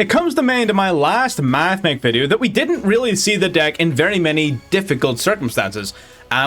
It comes to mind in my last Mathmech video that we didn't really see the deck in very many difficult circumstances,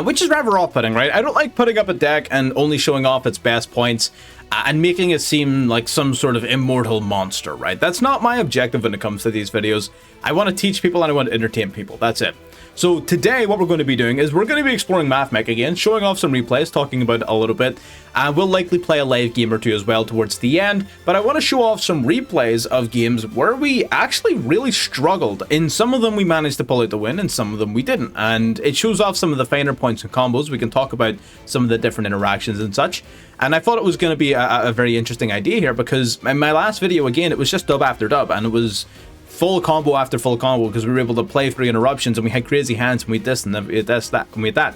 which is rather off-putting, right? I don't like putting up a deck and only showing off its best points and making it seem like some sort of immortal monster, right? That's not my objective when it comes to these videos. I want to teach people and I want to entertain people, that's it. So today what we're going to be doing is we're going to be exploring Mathmech again, showing off some replays, talking about it a little bit. We'll likely play a live game or two as well towards the end, but I want to show off some replays of games where we actually really struggled. In some of them we managed to pull out the win, and some of them we didn't. And it shows off some of the finer points and combos. We can talk about some of the different interactions and such. And I thought it was going to be a very interesting idea here, because in my last video, again, it was just dub after dub, and it was full combo after full combo because we were able to play 3 interruptions and we had crazy hands and we had this and we had this, that, and we had that.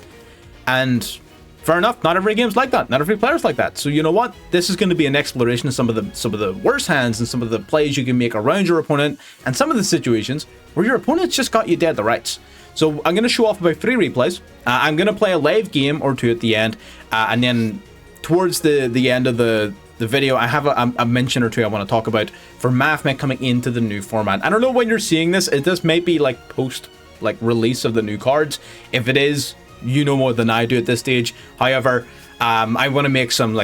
And fair enough, not every game's like that, not every player's like that. So you know what? This is going to be an exploration of some of the worst hands and some of the plays you can make around your opponent and some of the situations where your opponent's just got you dead to rights. So I'm going to show off about 3 replays. I'm going to play a live game or 2 at the end, and then towards the end of the video, I have a mention or 2 I want to talk about for Mathmech coming into the new format. I don't know when you're seeing this. This may be like post release of the new cards. If it is, you know more than I do at this stage. However, I want to make some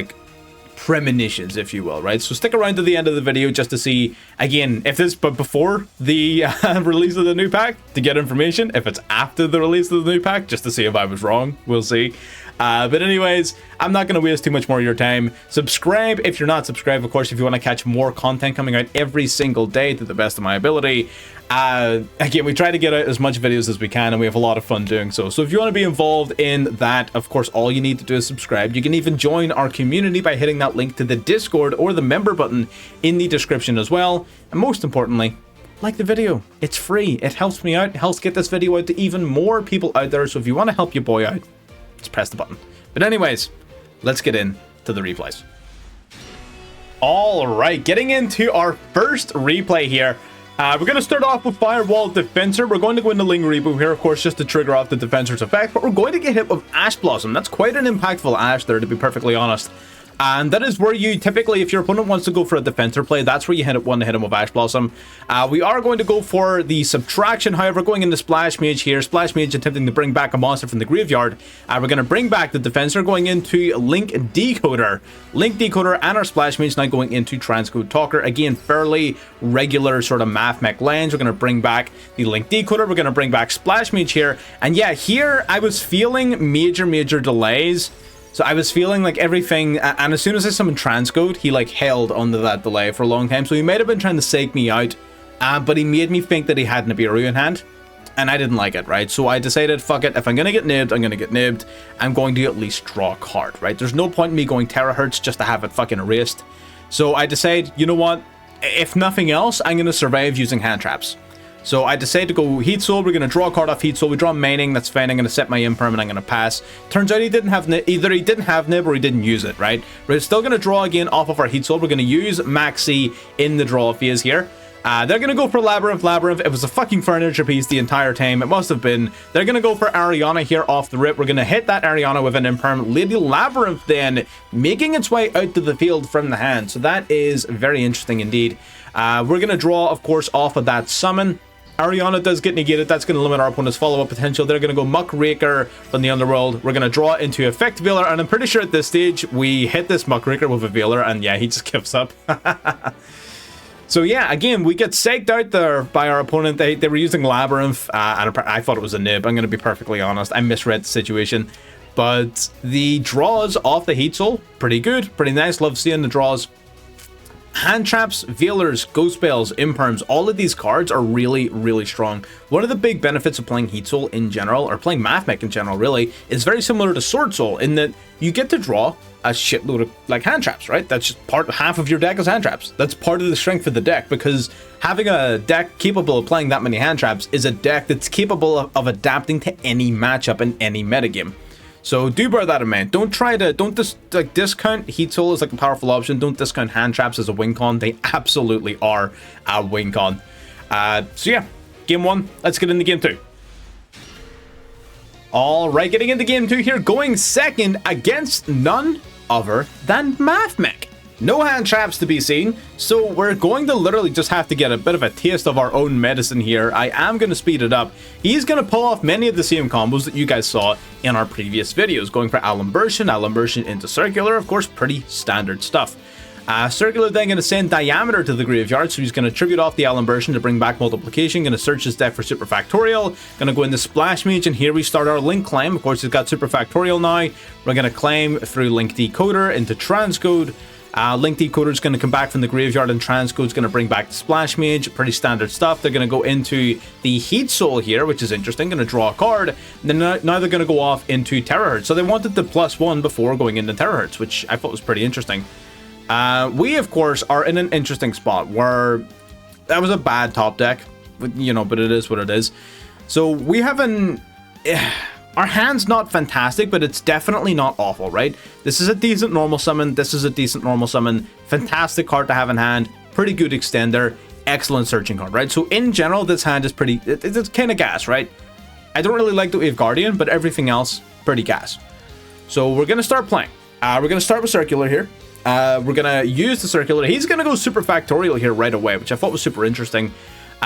premonitions, if you will, right? So stick around to the end of the video just to see, again, if this but before the release of the new pack to get information. If it's after the release of the new pack, just to see if I was wrong. We'll see. But anyways, I'm not going to waste too much more of your time. Subscribe if you're not subscribed, of course, if you want to catch more content coming out every single day to the best of my ability. Again, we try to get out as much videos as we can, and we have a lot of fun doing so. So if you want to be involved in that, of course, all you need to do is subscribe. You can even join our community by hitting that link to the Discord or the member button in the description as well. And most importantly, like the video. It's free. It helps me out. It helps get this video out to even more people out there. So if you want to help your boy out, just press the button. But anyways, let's get into the replays. All right, getting into our first replay here. We're going to start off with Firewall Defensor. We're going to go into Ling Reboot here, of course, just to trigger off the Defensor's effect. But we're going to get hit with Ash Blossom. That's quite an impactful Ash there, to be perfectly honest. And that is where you typically, if your opponent wants to go for a Defensor play, that's where you want to hit him with Ash Blossom. We are going to go for the Subtraction, however, going into Splash Mage here. Splash Mage attempting to bring back a monster from the graveyard. We're going to bring back the Defensor, going into Link Decoder. Link Decoder and our Splash Mage now going into Transcode Talker. Again, fairly regular sort of Mathmech lands. We're going to bring back the Link Decoder. We're going to bring back Splash Mage here. And yeah, here I was feeling major delays. So I was feeling like everything, and as soon as I summoned Transcode, he held onto that delay for a long time. So he might have been trying to psych me out, but he made me think that he had Nibiru in hand, and I didn't like it, right? So I decided, fuck it, if I'm going to get nibbed, I'm going to get nibbed. I'm going to at least draw a card, right? There's no point in me going terahertz just to have it fucking erased. So I decided, you know what? If nothing else, I'm going to survive using hand traps. So I decided to go Heat Soul. We're going to draw a card off Heat Soul. We draw Mining. That's fine. I'm going to set my Imperm and I'm going to pass. Turns out he didn't have Nib. Either he didn't have Nib or he didn't use it, right? We're still going to draw again off of our Heat Soul. We're going to use Maxi in the draw phase here. They're going to go for Labyrinth. It was a fucking furniture piece the entire time. It must have been. They're going to go for Ariana here off the rip. We're going to hit that Ariana with an Imperm. Lady Labyrinth then making its way out to the field from the hand. So that is very interesting indeed. We're going to draw, of course, off of that summon. Ariana does get negated. That's going to limit our opponent's follow-up potential. They're going to go Muckraker from the Underworld. We're going to draw into Effect Veiler, and I'm pretty sure at this stage we hit this Muckraker with a Veiler, and yeah, he just gives up. So yeah, again, we get psyched out there by our opponent. They were using Labyrinth, and I thought it was a nib. I'm going to be perfectly honest. I misread the situation. But the draws off the Heat Soul, pretty good, pretty nice. Love seeing the draws. Hand traps, Veilers, Ghost Spells, Imperms, all of these cards are really strong. One of the big benefits of playing Heat Soul in general, or playing Mathmech in general really, is very similar to Sword Soul in that you get to draw a shitload of hand traps, right? That's just half of your deck is hand traps. That's part of the strength of the deck, because having a deck capable of playing that many hand traps is a deck that's capable of adapting to any matchup in any metagame. So do bear that in mind. Don't discount Heat Soul as a powerful option. Don't discount hand traps as a win con. They absolutely are a win con. So yeah, game 1. Let's get into game 2. All right, getting into game 2 here, going second against none other than Mathmech. No hand traps to be seen, so we're going to literally just have to get a bit of a taste of our own medicine here. I am going to speed it up. He's going to pull off many of the same combos that you guys saw in our previous videos, going for Alimbertion into Circular, of course, pretty standard stuff. Circular then going to send Diameter to the graveyard, so he's going to tribute off the Alimbertion to bring back Multiplication, going to search his deck for Super Factorial, going to go into Splash Mage, and here we start our Link Climb. Of course, he's got Super Factorial now. We're going to climb through Link Decoder into Transcode. Link Decoder is going to come back from the graveyard, and Transcode is going to bring back the Splash Mage. Pretty standard stuff. They're going to go into the Heat Soul here, which is interesting. Going to draw a card. And then now they're going to go off into Terahertz. So they wanted the +1 before going into Terahertz, which I thought was pretty interesting. We, of course, are in an interesting spot where that was a bad top deck, you know, but it is what it is. So we have our hand's not fantastic, but it's definitely not awful, right? This is a decent normal summon. This is a decent normal summon. Fantastic card to have in hand. Pretty good extender. Excellent searching card, right? So in general, this hand is pretty... It's kind of gas, right? I don't really like the Wave Guardian, but everything else, pretty gas. So we're going to start playing. We're going to start with Circular here. We're going to use the Circular. He's going to go Super Factorial here right away, which I thought was super interesting.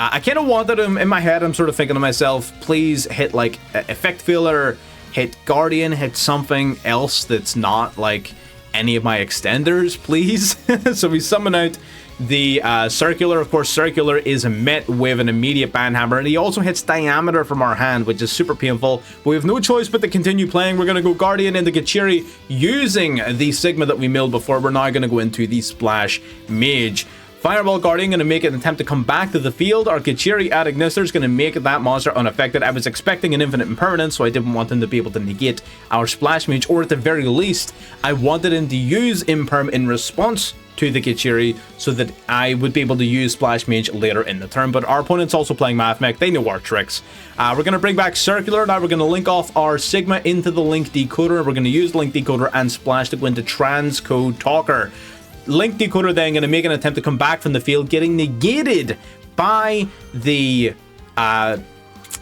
I kind of wanted him in my head. I'm sort of thinking to myself, please hit like Effect Filler, hit Guardian, hit something else that's not like any of my extenders, please. So we summon out the Circular. Of course, Circular is met with an immediate Banhammer, and he also hits Diameter from our hand, which is super painful. But we have no choice but to continue playing. We're going to go Guardian into Gachiri using the Sigma that we milled before. We're now going to go into the Splash Mage. Fireball Guardian going to make an attempt to come back to the field. Our Gachiri at Ignister is going to make that monster unaffected. I was expecting an infinite impermanence, so I didn't want him to be able to negate our Splash Mage, or at the very least, I wanted him to use Imperm in response to the Gachiri so that I would be able to use Splash Mage later in the turn. But our opponent's also playing Mathmech. They know our tricks. We're going to bring back Circular. Now we're going to link off our Sigma into the Link Decoder. We're going to use Link Decoder and Splash to go into Transcode Talker. Link Decoder then going to make an attempt to come back from the field, getting negated by the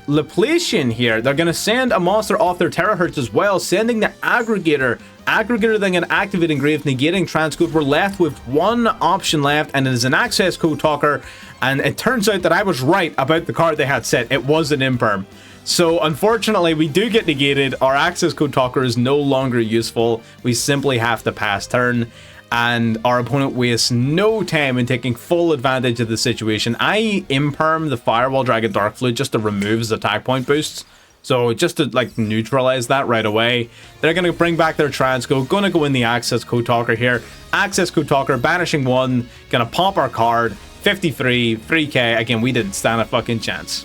Laplacian here. They're going to send a monster off their Terahertz as well, sending the Aggregator. Aggregator then going to activate Engrave, negating Transcode. We're left with one option left, and it is an Access Code Talker. And it turns out that I was right about the card they had set. It was an Imperm. So unfortunately, we do get negated. Our Access Code Talker is no longer useful. We simply have to pass turn. And our opponent wastes no time in taking full advantage of the situation. I Imperm the Firewall Dragon Dark Fluid just to remove his attack point boosts. So just to like neutralize that right away. They're going to bring back their Transcode. Going to go in the Access Code Talker here. Access Code Talker, banishing one. Going to pop our card. 53, 3k. Again, we didn't stand a fucking chance.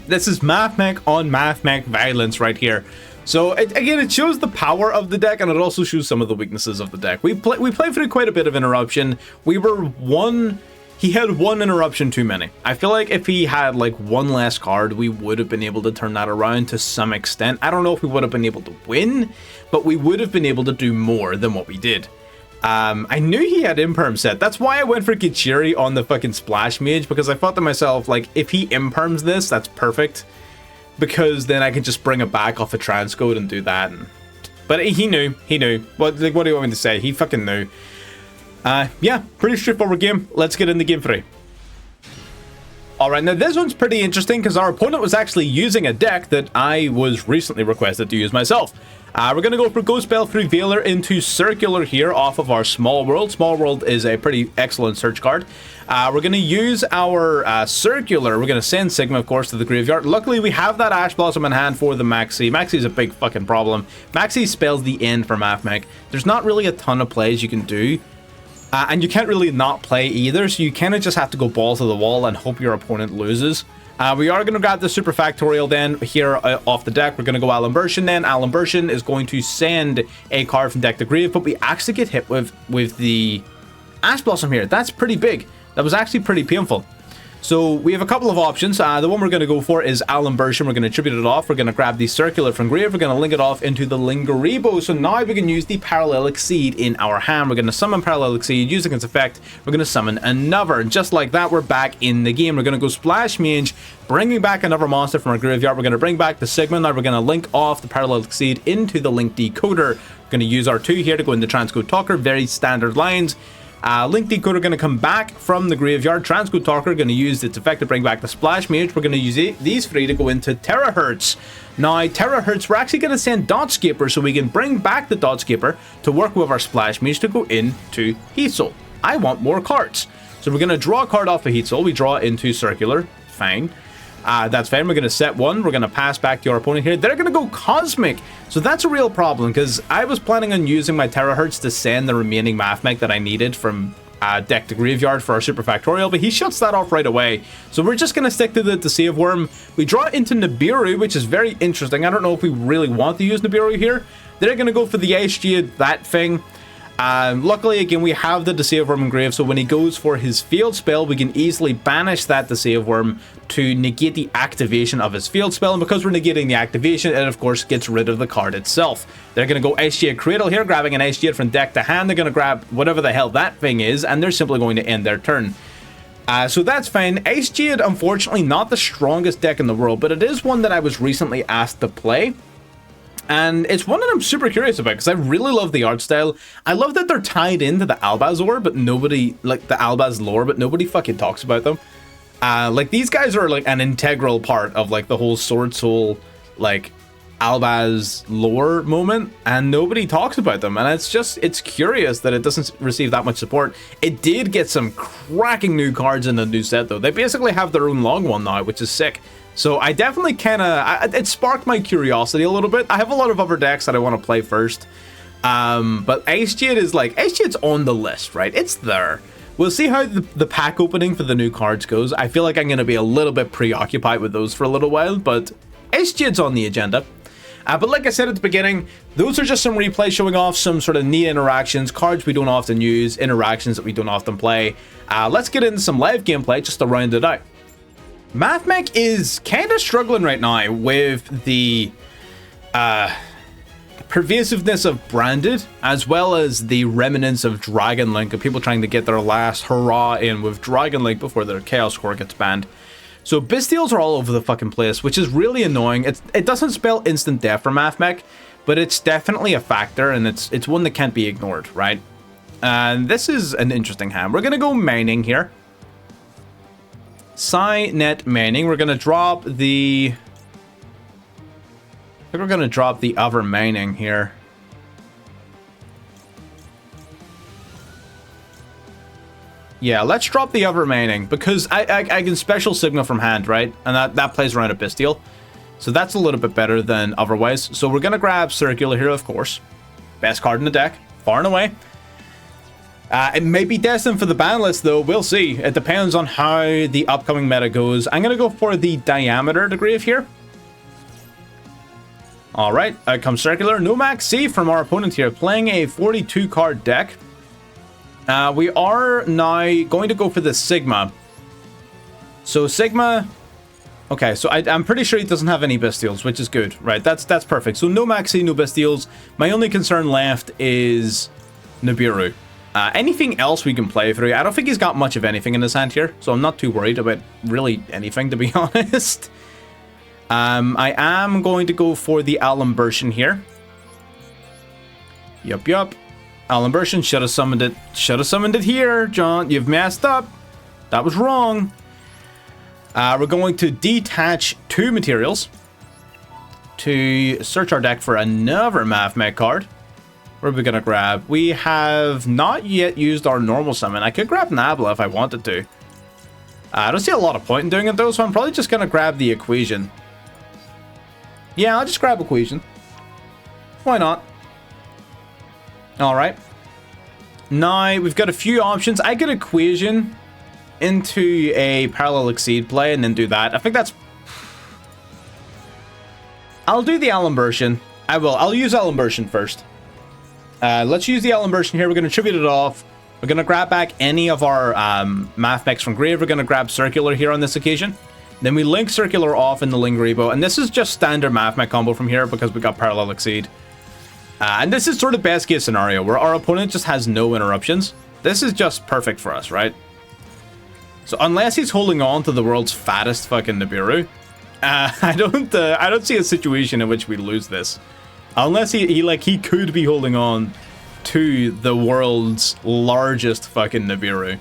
This is Mathmech on Mathmech violence right here. So again, it shows the power of the deck, and it also shows some of the weaknesses of the deck. We played through quite a bit of interruption. He had one interruption too many. I feel like if he had like one less card, we would have been able to turn that around to some extent. I don't know if we would have been able to win, but we would have been able to do more than what we did. I knew he had Imperm set. That's why I went for Gachiri on the fucking Splash Mage, because I thought to myself, like, if he Imperms this, that's perfect. Because then I could just bring it back off a Transcode and do that. But he knew. What do you want me to say? He fucking knew. Yeah, pretty straightforward game. Let's get into game 3. Alright, now this one's pretty interesting because our opponent was actually using a deck that I was recently requested to use myself. We're going to go for Ghost Bell through Veiler into Circular here off of our Small World. Small World is a pretty excellent search card. We're going to use our Circular. We're going to send Sigma, of course, to the graveyard. Luckily, we have that Ash Blossom in hand for the Maxi. Maxi is a big fucking problem. Maxi spells the end for Mathmech. There's not really a ton of plays you can do. And you can't really not play either, so you kind of just have to go balls to the wall and hope your opponent loses. We are going to grab the Super Factorial then here off the deck. We're going to go Alimbertion then. Alimbertion is going to send a card from deck to grave, but we actually get hit with the Ash Blossom here. That's pretty big. That was actually pretty painful. So we have a couple of options. The one we're going to go for is Alimbertion. We're going to tribute it off. We're going to grab the Circular from Grave. We're going to link it off into the Lingeribo. So now we can use the Parallelic Seed in our hand. We're going to summon Parallelic Seed. Using its effect, we're going to summon another. And just like that, we're back in the game. We're going to go Splash Mage, bringing back another monster from our graveyard. We're going to bring back the Sigma. Now we're going to link off the Parallelic Seed into the Link Decoder. We're going to use our 2 here to go into Transcode Talker. Very standard lines. Link Decoder going to come back from the graveyard. Transcode Talker going to use its effect to bring back the Splash Mage. We're going to use these 3 to go into Terahertz. Now, Terahertz, we're actually going to send Dotscaper so we can bring back the Dotscaper to work with our Splash Mage to go into Heat Soul. I want more cards. So we're going to draw a card off of Heat Soul. We draw into Circular. Fine. That's fine. We're going to set 1. We're going to pass back to our opponent here. They're going to go Cosmic. So that's a real problem because I was planning on using my Terahertz to send the remaining Mathmech that I needed from deck to graveyard for our Super Factorial, but he shuts that off right away. So we're just going to stick to the Deceive Worm. We draw into Nibiru, which is very interesting. I don't know if we really want to use Nibiru here. They're going to go for the Icejade, that thing. Luckily, again, we have the Deceive Worm engraved, so when he goes for his field spell, we can easily banish that Deceive Worm to negate the activation of his field spell, and because we're negating the activation, it of course gets rid of the card itself. They're going to go Icejade Cradle here, grabbing an Icejade from deck to hand. They're going to grab whatever the hell that thing is, and they're simply going to end their turn. So that's fine. Icejade, unfortunately, not the strongest deck in the world, but it is one that I was recently asked to play. And it's one that I'm super curious about because I really love the art style. I love that they're tied into the Albaz lore, but nobody, like the Albaz lore, but nobody fucking talks about them. Like these guys are like an integral part of like the whole Sword Soul, like Albaz lore moment, and nobody talks about them. And it's curious that it doesn't receive that much support. It did get some cracking new cards in the new set though. They basically have their own long one now, which is sick. So I definitely it sparked my curiosity a little bit. I have a lot of other decks that I want to play first. But Icejade's on the list, right? It's there. We'll see how the pack opening for the new cards goes. I feel like I'm going to be a little bit preoccupied with those for a little while, but Icejade's on the agenda. But like I said at the beginning, those are just some replays showing off some sort of neat interactions, cards we don't often use, interactions that we don't often play. Let's get into some live gameplay just to round it out. Mathmech is kind of struggling right now with the pervasiveness of Branded, as well as the remnants of Dragon Link, and people trying to get their last hurrah in with Dragon Link before their Chaos Core gets banned. So Bystials are all over the fucking place, which is really annoying. It doesn't spell instant death for Mathmech, but it's definitely a factor, and it's one that can't be ignored, right? And this is an interesting hand. We're going to go mining here. Net mining. We're going to drop the... I think we're going to drop the other mining here. Yeah, let's drop the other mining because I can special signal from hand, right? And that plays around a Bystial. So that's a little bit better than otherwise. So we're going to grab Circular here, of course. Best card in the deck, far and away. It may be destined for the ban list, though. We'll see. It depends on how the upcoming meta goes. I'm going to go for the Diameter to Grave here. All right, out comes Circular. No max C from our opponent here, playing a 42-card deck. We are now going to go for the Sigma. So Sigma... Okay, so I'm pretty sure he doesn't have any Bystials, which is good. Right, that's perfect. So no max C, no Bystials. My only concern left is Nibiru. Anything else we can play through? I don't think he's got much of anything in his hand here, so I'm not too worried about really anything, to be honest. I am going to go for the Alimbertion here. Yup. Alimbertion, should have summoned it. Should have summoned it here, John. You've messed up. That was wrong. We're going to detach 2 materials to search our deck for another Mathmech card. What are we going to grab? We have not yet used our normal summon. I could grab Nabla if I wanted to. I don't see a lot of point in doing it though, so I'm probably just going to grab the Equation. Yeah, I'll just grab Equation. Why not? Alright. Now, we've got a few options. I could Equation into a Parallel Exceed play and then do that. I think that's... I'll do the Alimbertion. I will. I'll use Alimbertion first. Let's use the Alimbertion here. We're going to tribute it off. We're going to grab back any of our Mathmechs from grave. We're going to grab Circular here on this occasion. Then we link Circular off in the Lingribo. And this is just standard Mathmech combo from here because we got Parallel Icejade. And this is sort of best case scenario where our opponent just has no interruptions. This is just perfect for us, right? So unless he's holding on to the world's fattest fucking Nibiru, I don't see a situation in which we lose this. Unless he could be holding on to the world's largest fucking Nibiru.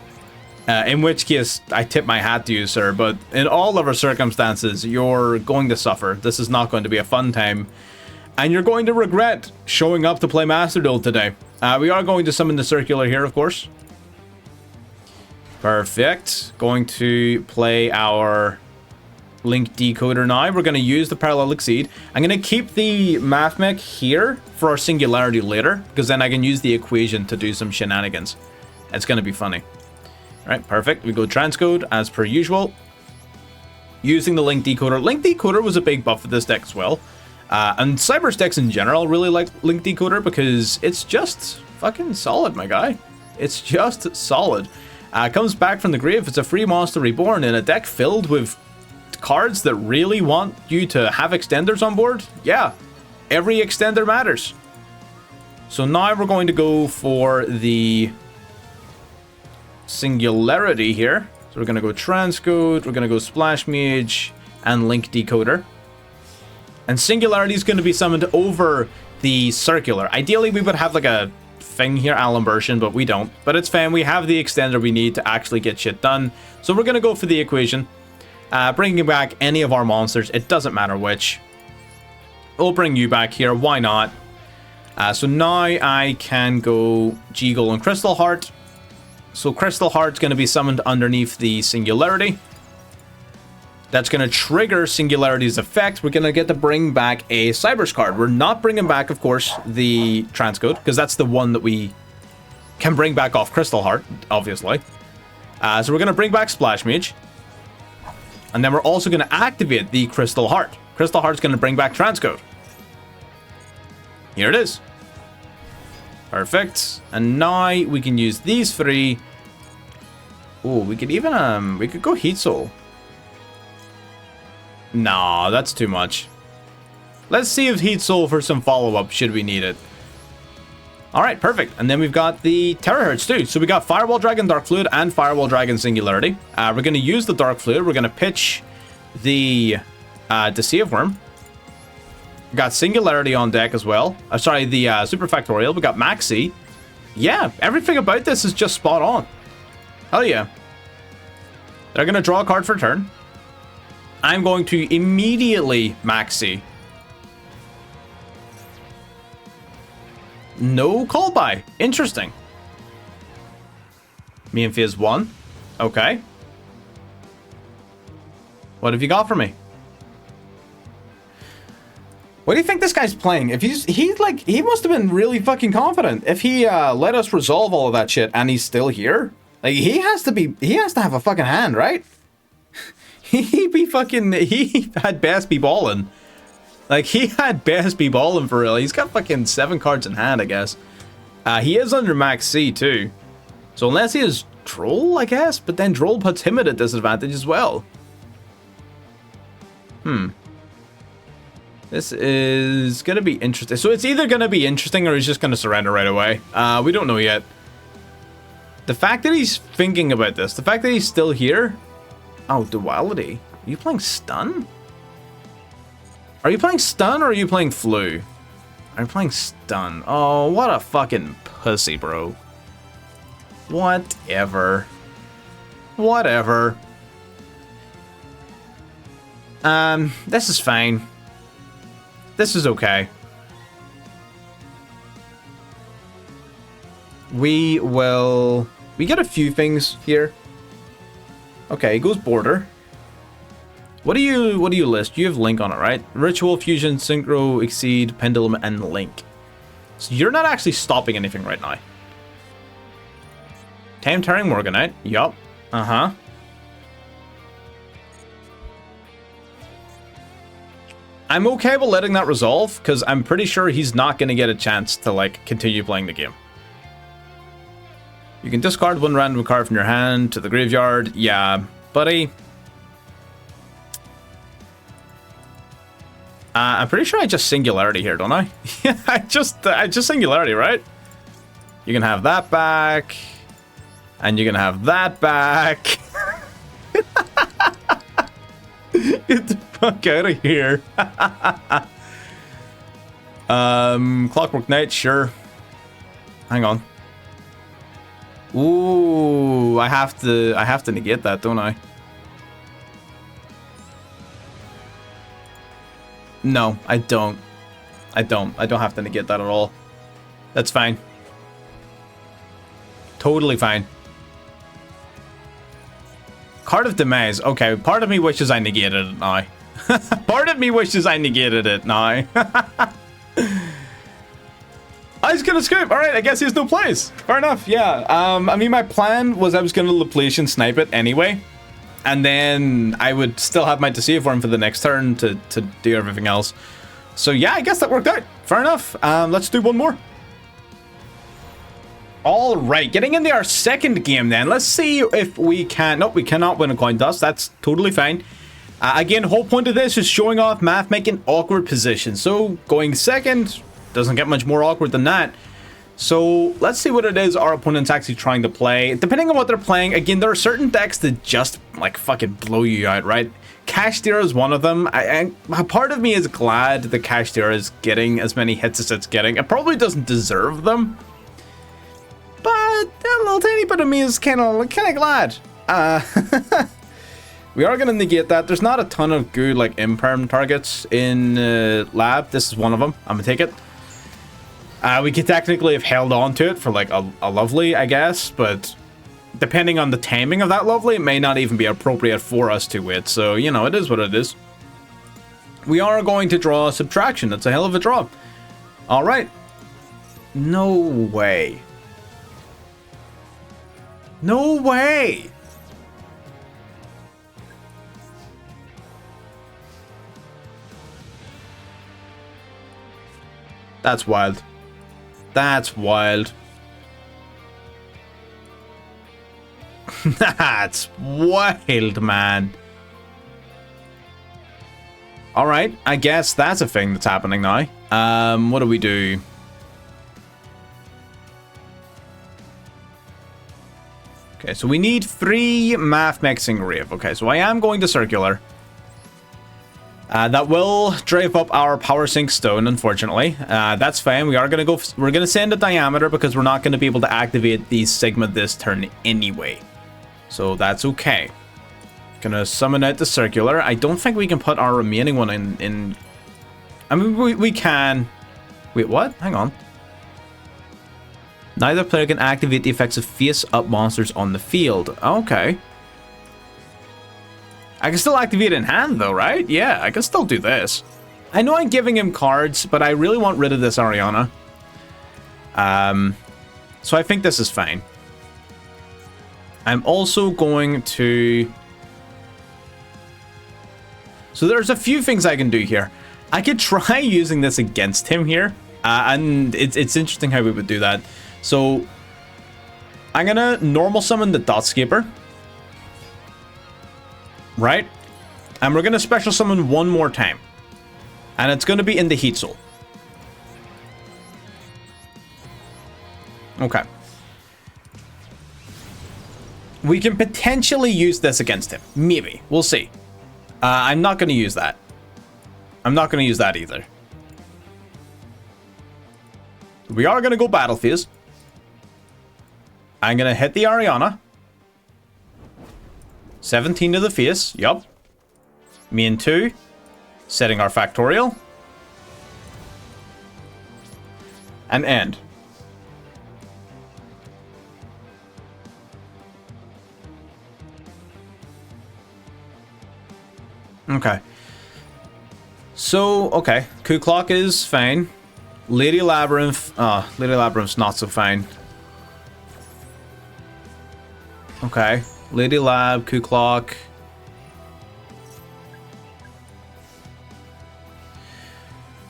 In which case, I tip my hat to you, sir. But in all other circumstances, you're going to suffer. This is not going to be a fun time. And you're going to regret showing up to play Master Duel today. We are going to summon the Circular here, of course. Perfect. Going to play our Link Decoder now. We're going to use the Parallel Icejade. I'm going to keep the Mathmech here for our Singularity later, because then I can use the equation to do some shenanigans. It's going to be funny. Alright, perfect. We go Transcode as per usual. Using the Link Decoder. Link Decoder was a big buff for this deck as well. And Cyber's decks in general really like Link Decoder because it's just fucking solid, my guy. It's just solid. Comes back from the grave. It's a free monster reborn in a deck filled with cards that really want you to have extenders on board. Yeah, every extender matters. So now we're going to go for the Singularity here. So we're going to go Transcode, we're going to go Splash Mage, and Link Decoder. And Singularity is going to be summoned over the Circular. Ideally, we would have like a thing here, Alan version, but we don't. But it's fine. We have the extender we need to actually get shit done. So we're going to go for the equation. Bringing back any of our monsters. It doesn't matter which. We'll bring you back here. Why not? So now I can go G-Goal and Crystal Heart. So Crystal Heart's going to be summoned underneath the Singularity. That's going to trigger Singularity's effect. We're going to get to bring back a Cyber's card. We're not bringing back, of course, the Transcode, because that's the one that we can bring back off Crystal Heart, obviously. So we're going to bring back Splash Mage. And then we're also going to activate the Crystal Heart. Crystal Heart's going to bring back Transcode. Here it is. Perfect. And now we can use these three. Oh, we could even, we could go Heat Soul. Nah, that's too much. Let's see if Heat Soul for some follow-up should we need it. Alright, perfect. And then we've got the Terahertz too. So we got Firewall Dragon, Dark Fluid, and Firewall Dragon Singularity. We're going to use the Dark Fluid. We're going to pitch the Deceive Worm. We got Singularity on deck as well. Sorry, the Super Factorial. We got Maxi. Yeah, everything about this is just spot on. Hell yeah. They're going to draw a card for turn. I'm going to immediately Maxi. No call by. Interesting. Me and Fizz 1. Okay. What have you got for me? What do you think this guy's playing? If he must have been really fucking confident. If he let us resolve all of that shit and he's still here. Like he has to have a fucking hand, right? He had best be ballin'. Like, he had best be ballin' for real. He's got fucking 7 cards in hand, I guess. He is under max C, too. So unless he has Droll, I guess. But then Droll puts him at a disadvantage as well. This is going to be interesting. So it's either going to be interesting or he's just going to surrender right away. We don't know yet. The fact that he's thinking about this, the fact that he's still here. Oh, Duality. Are you playing Stun? Are you playing Stun or are you playing Flu? I'm playing Stun. Oh, what a fucking pussy, bro. Whatever. Whatever. This is fine. This is okay. We get a few things here. Okay, it goes Border. What do you list? You have Link on it, right? Ritual, Fusion, Synchro, Exceed, Pendulum, and Link. So you're not actually stopping anything right now. Time Turning Morganite. Yup. Uh-huh. I'm okay with letting that resolve, because I'm pretty sure he's not going to get a chance to, like, continue playing the game. You can discard one random card from your hand to the graveyard. Yeah, buddy. I'm pretty sure I just Singularity here, don't I? Yeah, I just Singularity, right? You can have that back. And you can have that back. Get the fuck out of here. Clockwork Knight, sure. Hang on. Ooh, I have to negate that, don't I? No, I don't. I don't have to negate that at all. That's fine. Totally fine. Card of Demise. Okay, part of me wishes I negated it now. Part of me wishes I negated it now. I was gonna scoop. Alright, I guess he has no plays. Fair enough, yeah. I mean, my plan was I was gonna Laplacian snipe it anyway. And then I would still have my Deceive Worm for the next turn to do everything else. So yeah, I guess that worked out. Fair enough. Let's do one more. All right, getting into our second game then. Let's see if we can... Nope, we cannot win a coin toss. That's totally fine. Again, whole point of this is showing off Mathmech in awkward position. So going second doesn't get much more awkward than that. So let's see what it is our opponent's actually trying to play. Depending on what they're playing, again, there are certain decks that just like fucking blow you out, right? Cashdira is one of them. And part of me is glad that Cashdira is getting as many hits as it's getting. It probably doesn't deserve them. But a little tiny bit of me is kind of glad. We are going to negate that. There's not a ton of good like imperm targets in Lab. This is one of them. I'm going to take it. We could technically have held on to it for like a lovely, I guess. But depending on the timing of that lovely, it may not even be appropriate for us to wait. So, you know, it is what it is. We are going to draw a Subtraction. That's a hell of a draw. All right. No way. No way! That's wild. That's wild. That's wild, man. Alright, I guess that's a thing that's happening now. What do we do? Okay, so we need 3 Mathmech Engrave. Okay, so I am going to Circular. That will drive up our Power Sink Stone, unfortunately. That's fine. We're gonna send a Diameter because we're not gonna be able to activate the Sigma this turn anyway. So that's okay. Gonna summon out the Circular. I don't think we can put our remaining one in... I mean, we can... Wait, what? Hang on. Neither player can activate the effects of face-up monsters on the field. Okay. I can still activate it in hand, though, right? Yeah, I can still do this. I know I'm giving him cards, but I really want rid of this Ariana. So I think this is fine. I'm also going to... So there's a few things I can do here. I could try using this against him here. And it's interesting how we would do that. So, I'm gonna normal summon the Dotscaper. Right? And we're gonna special summon one more time. And it's gonna be in the Heat Soul. Okay. We can potentially use this against him. Maybe. We'll see. I'm not gonna use that. I'm not gonna use that either. We are gonna go Battle Phase. I'm gonna hit the Ariana. 17 to the face. Yup. Main 2. Setting our Factorial. And end. Okay. So, okay. Coup Clock is fine. Lady Labyrinth. Lady Labyrinth's not so fine. Okay. Lady Lab, Coup Clock.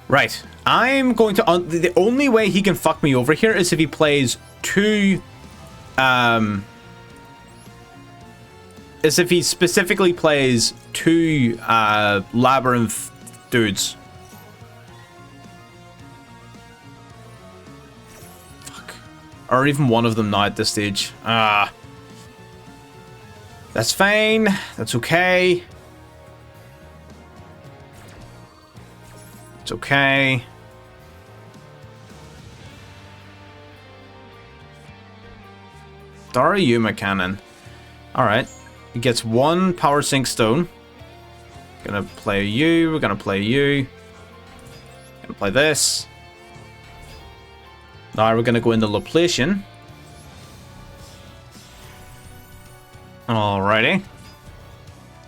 Right. I'm going to... the only way he can fuck me over here is if he plays 2 is if he specifically plays 2 Labyrinth dudes. Fuck. Or even one of them now at this stage. That's fine. That's okay. It's okay. Darayuma cannon. Alright. He gets 1 power sync stone. Gonna play you. We're gonna play you. Gonna play this. Now we're gonna go into Laplacian. Alrighty.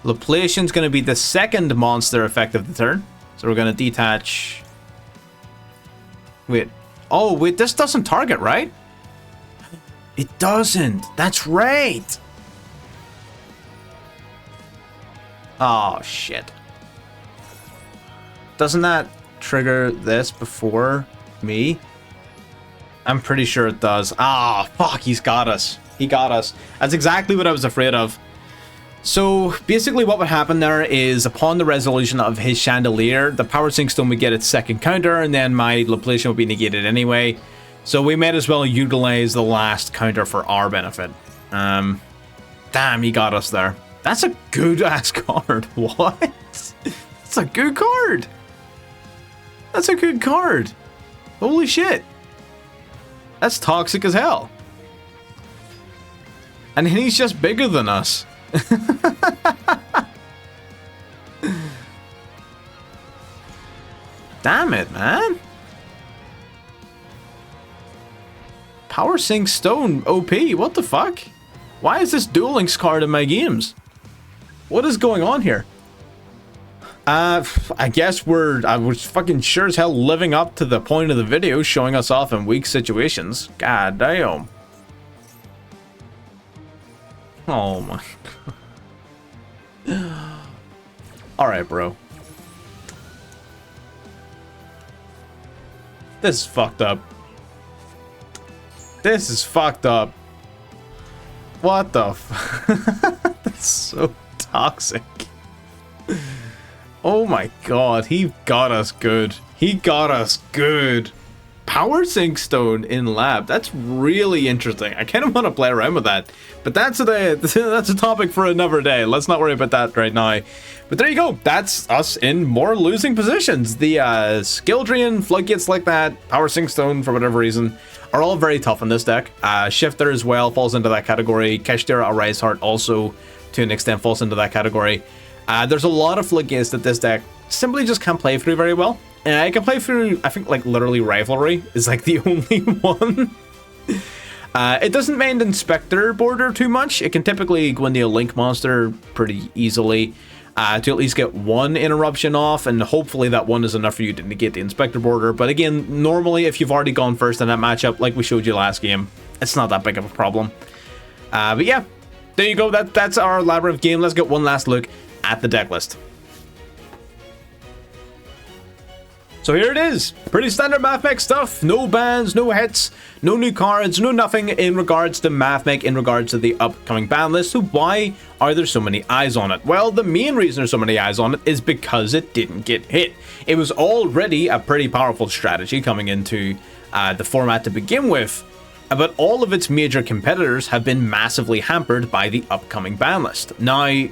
Laplacian's gonna be the second monster effect of the turn. So we're gonna detach. Wait. Oh, wait, this doesn't target, right? It doesn't. That's right. Oh, shit. Doesn't that trigger this before me? I'm pretty sure it does. Ah, fuck, he's got us. He got us. That's exactly what I was afraid of. So, basically what would happen there is, upon the resolution of his Chandelier, the Power Sync Stone would get its second counter, and then my Laplacian would be negated anyway. So we might as well utilize the last counter for our benefit. Damn, he got us there. That's a good-ass card. What? That's a good card. That's a good card. Holy shit. That's toxic as hell. And he's just bigger than us. Damn it, man. Power Sync Stone OP, what the fuck? Why is this Duel Links card in my games? What is going on here? I guess I was fucking sure as hell living up to the point of the video, showing us off in weak situations. God damn. Oh my god. Alright, bro. This is fucked up. This is fucked up. What the f- That's so toxic. Oh my god, he got us good. He got us good. Power Sync Stone in Lab. That's really interesting. I kind of want to play around with that. But that's a topic for another day. Let's not worry about that right now. But there you go. That's us in more losing positions. The Skill Drain, Floodgates like that, Power Sync Stone for whatever reason, are all very tough in this deck. Shifter as well falls into that category. Keshtira Arise Heart also, to an extent, falls into that category. There's a lot of Floodgates that this deck simply just can't play through very well. I can play through, I think, like, literally Rivalry is, like, the only one. It doesn't mind Inspector border too much. It can typically go into a Link monster pretty easily to at least get one interruption off, and hopefully that one is enough for you to negate the Inspector border. But again, normally, if you've already gone first in that matchup, like we showed you last game, it's not that big of a problem. But yeah, there you go. That's our Labyrinth game. Let's get one last look at the deck list. So here it is. Pretty standard Mathmech stuff. No bans, no hits, no new cards, no nothing in regards to Mathmech, in regards to the upcoming ban list. So why are there so many eyes on it? Well, the main reason there's so many eyes on it is because it didn't get hit. It was already a pretty powerful strategy coming into the format to begin with, but all of its major competitors have been massively hampered by the upcoming ban list. Now,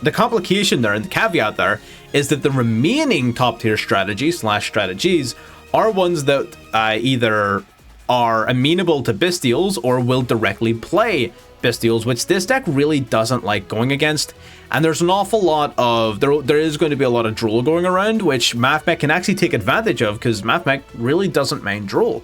the complication there and the caveat there is that the remaining top tier strategies are ones that either are amenable to Bystials or will directly play Bystials, which this deck really doesn't like going against. And there's an awful lot of, there is going to be a lot of Drool going around, which Mathmech can actually take advantage of, because Mathmech really doesn't mind Drool.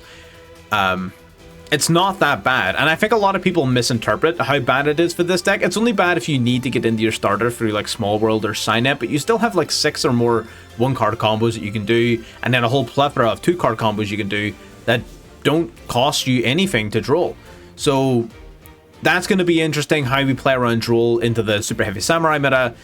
It's not that bad, and I think a lot of people misinterpret how bad it is for this deck. It's only bad if you need to get into your starter through like Small World or Signet, but you still have like 6 or more 1-card combos that you can do, and then a whole plethora of 2-card combos you can do that don't cost you anything to Drool. So that's going to be interesting how we play around Drool into the Super Heavy Samurai meta.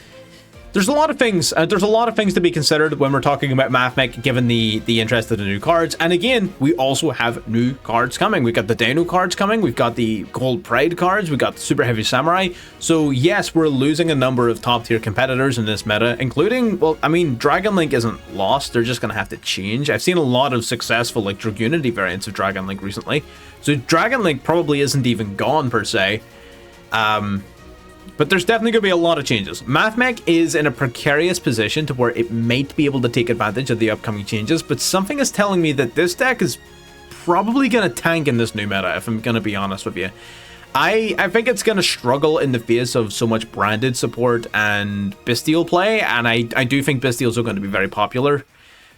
there's a lot of things. There's a lot of things to be considered when we're talking about Mathmech, given the interest of the new cards. And again, we also have new cards coming. We've got the Dino cards coming. We've got the Gold Pride cards. We've got the Super Heavy Samurai. So yes, we're losing a number of top tier competitors in this meta, including, well, I mean, Dragon Link isn't lost. They're just going to have to change. I've seen a lot of successful like Dragunity variants of Dragon Link recently. So Dragon Link probably isn't even gone per se. But there's definitely going to be a lot of changes. Mathmech is in a precarious position to where it might be able to take advantage of the upcoming changes, but something is telling me that this deck is probably going to tank in this new meta, if I'm going to be honest with you. I think it's going to struggle in the face of so much branded support and Bestial play, and I do think Bestials are going to be very popular.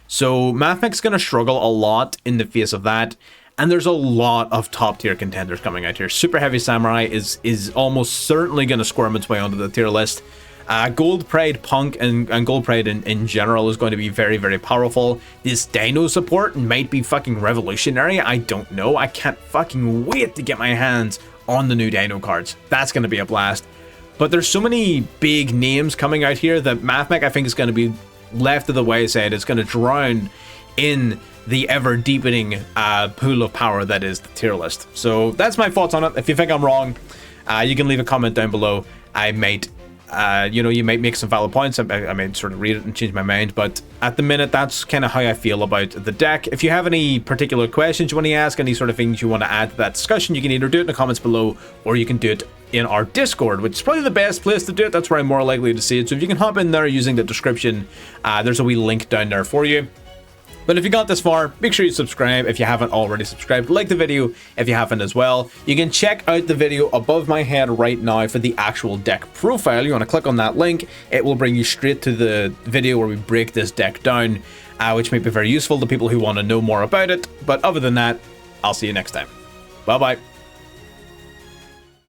So Mathmech's going to struggle a lot in the face of that. And there's a lot of top tier contenders coming out here. Super Heavy Samurai is almost certainly going to squirm its way onto the tier list. Gold Pride Punk and Gold Pride in general is going to be very, very powerful. This Dino support might be fucking revolutionary. I don't know. I can't fucking wait to get my hands on the new Dino cards. That's going to be a blast. But there's so many big names coming out here that Mathmech, I think, is going to be left of the wayside. It's going to drown in the ever-deepening pool of power that is the tier list. So that's my thoughts on it. If you think I'm wrong, you can leave a comment down below. I might, you might make some valid points. I might sort of read it and change my mind. But at the minute, that's kind of how I feel about the deck. If you have any particular questions you want to ask, any sort of things you want to add to that discussion, you can either do it in the comments below, or you can do it in our Discord, which is probably the best place to do it. That's where I'm more likely to see it. So if you can hop in there using the description, there's a wee link down there for you. But if you got this far, make sure you subscribe if you haven't already subscribed. Like the video if you haven't as well. You can check out the video above my head right now for the actual deck profile. You want to click on that link. It will bring you straight to the video where we break this deck down, which may be very useful to people who want to know more about it. But other than that, I'll see you next time. Bye-bye.